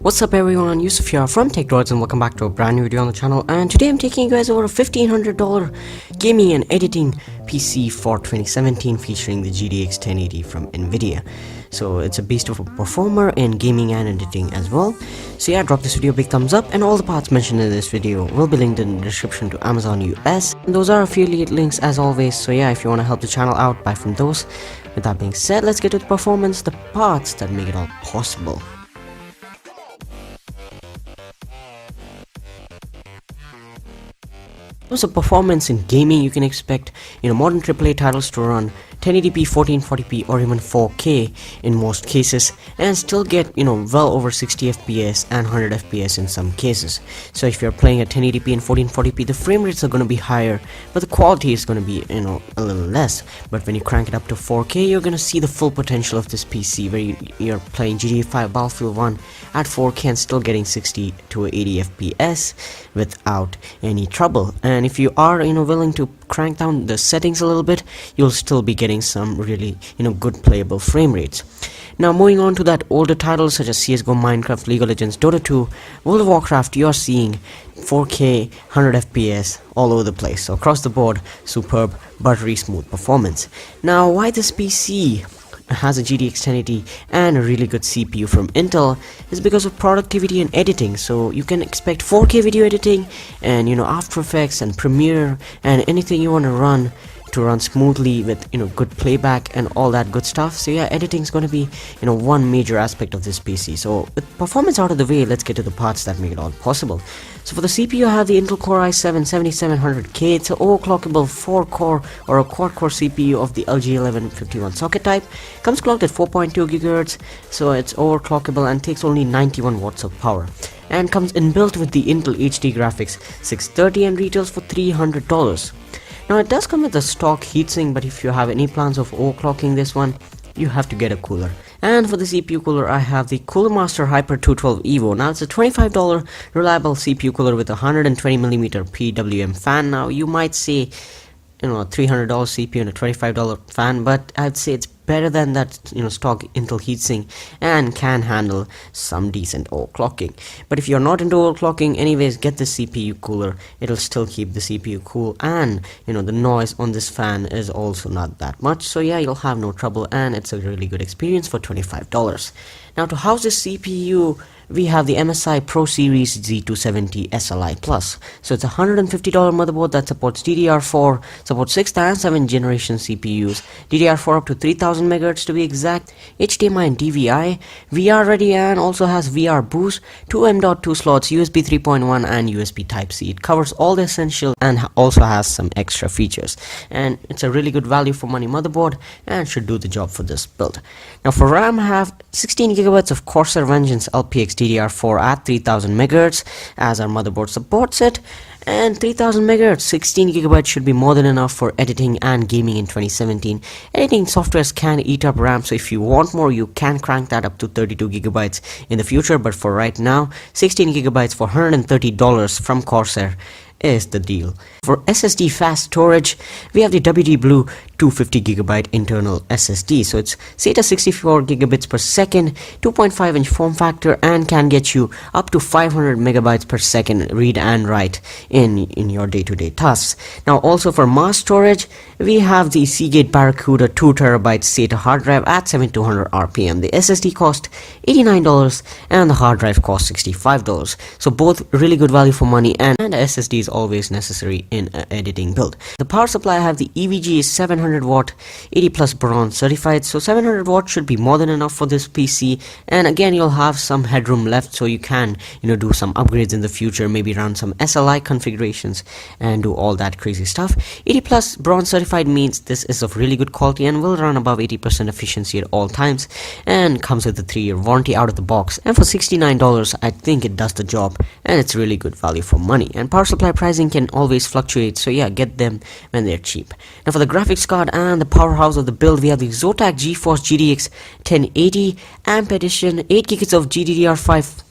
What's up everyone, Yusuf here from TECHDROIDS and welcome back to a brand new video on the channel. And today I'm taking you guys over a $1,500 gaming and editing PC for 2017 featuring the GTX 1080 from NVIDIA. So it's a beast of a performer in gaming and editing as well. So yeah, drop this video a big thumbs up, and all the parts mentioned in this video will be linked in the description to Amazon US. And those are affiliate links as always, so yeah, if you want to help the channel out, buy from those. With that being said, let's get to the performance, the parts that make it all possible. So performance in gaming, you can expect modern AAA titles to run 1080p, 1440p or even 4K in most cases, and still get well over 60 FPS and 100 FPS in some cases. So if you're playing at 1080p and 1440p, the frame rates are going to be higher, but the quality is going to be a little less. But when you crank it up to 4K, you're going to see the full potential of this PC, where you're playing GTA 5 Battlefield 1 at 4K and still getting 60 to 80 FPS without any trouble. And if you are willing to crank down the settings a little bit, you'll still be getting some really good playable frame rates. Now moving on to that older titles such as CSGO, Minecraft, League of Legends, Dota 2, World of Warcraft, you're seeing 4K 100 FPS all over the place. So across the board, superb buttery smooth performance. Now why this PC has a GTX 1080 and a really good CPU from Intel is because of productivity and editing. So you can expect 4K video editing and After Effects and Premiere and anything you want to run smoothly with good playback and all that good stuff. So yeah, editing is going to be one major aspect of this PC. So with performance out of the way, let's get to the parts that make it all possible. So for the CPU, I have the Intel Core i7-7700K. It's an overclockable 4-core or a quad-core CPU of the LG1151 socket type. Comes clocked at 4.2 GHz, so it's overclockable and takes only 91 watts of power. And comes inbuilt with the Intel HD graphics 630 and retails for $300. Now it does come with a stock heatsink, but if you have any plans of overclocking this one, you have to get a cooler. And for the CPU cooler, I have the Cooler Master Hyper 212 Evo. Now it's a $25 reliable CPU cooler with a 120mm PWM fan. Now you might say a $300 CPU and a $25 fan, but I'd say it's better than that stock Intel heatsink and can handle some decent overclocking. But if you're not into overclocking, anyways, get the CPU cooler. It'll still keep the CPU cool, and the noise on this fan is also not that much, so yeah, you'll have no trouble, and it's a really good experience for $25. Now to house this CPU, we have the MSI Pro Series Z270 SLI Plus. So it's a $150 motherboard that supports DDR4, supports 6th and 7th generation CPUs, DDR4 up to 3000 MHz to be exact, HDMI and DVI, VR ready, and also has VR boost, 2 M.2 slots, USB 3.1 and USB Type-C. It covers all the essentials and also has some extra features. And it's a really good value for money motherboard and should do the job for this build. Now for RAM, I have 16GB of Corsair Vengeance LPX DDR4 at 3000 MHz, as our motherboard supports it, and 3000 MHz, 16GB should be more than enough for editing and gaming in 2017. Editing softwares can eat up RAM, so if you want more, you can crank that up to 32GB in the future, but for right now, 16GB for $130 from Corsair is the deal. For SSD fast storage, we have the WD Blue 250GB internal SSD. So it's SATA 64 gigabits per second, 2.5-inch form factor, and can get you up to 500 megabytes per second read and write in your day-to-day tasks. Now also for mass storage, we have the Seagate Barracuda 2TB SATA hard drive at 7200 RPM. The SSD cost $89 and the hard drive cost $65. So both really good value for money, and SSD is always necessary in an editing build. The power supply, I have the EVG 700 watt 80 plus bronze certified, so 700 watts should be more than enough for this PC. And again, you'll have some headroom left, so you can do some upgrades in the future, maybe run some SLI configurations and do all that crazy stuff. 80 plus bronze certified means this is of really good quality and will run above 80% efficiency at all times, and comes with a 3-year warranty out of the box. And for $69, I think it does the job, and it's really good value for money. And power supply pricing can always fluctuate, so yeah, get them when they're cheap. Now for the graphics card and the powerhouse of the build, we have the Zotac GeForce GTX 1080 AMP Edition, 8GB of GDDR5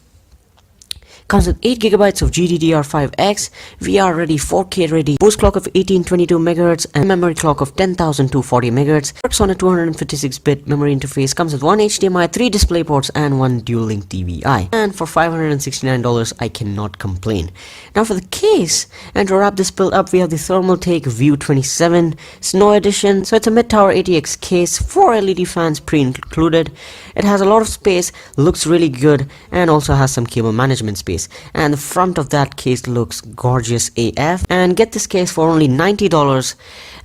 Comes with 8GB of GDDR5X, VR ready, 4K ready, boost clock of 1822 MHz and memory clock of 10,240 MHz. Works on a 256-bit memory interface. Comes with one HDMI, 3 display ports and one dual-link DVI. And for $569, I cannot complain. Now for the case, and to wrap this build up, we have the Thermaltake View 27 Snow Edition. So it's a mid-tower ATX case, 4 LED fans pre-included. It has a lot of space, looks really good, and also has some cable management space. And the front of that case looks gorgeous AF. And get this case for only $90.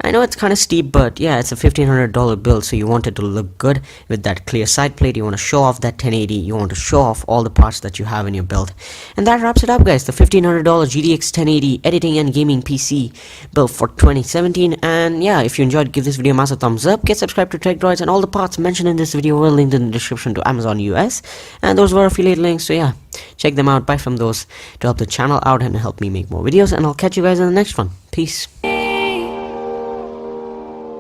I know it's kind of steep, but yeah, it's a $1,500 build, so you want it to look good with that clear side plate. You want to show off that 1080, you want to show off all the parts that you have in your build. And that wraps it up, guys. The $1,500 GTX 1080 editing and gaming PC build for 2017. And yeah, if you enjoyed, give this video a massive thumbs up, get subscribed to TECHDROIDS, and all the parts mentioned in this video were linked in the description to Amazon US, and those were affiliate links, so yeah, check them out, buy from those to help the channel out and help me make more videos, and I'll catch you guys in the next one. Peace.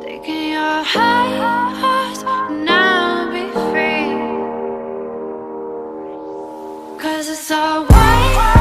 Taking your heart, now be free. 'Cause it's all white.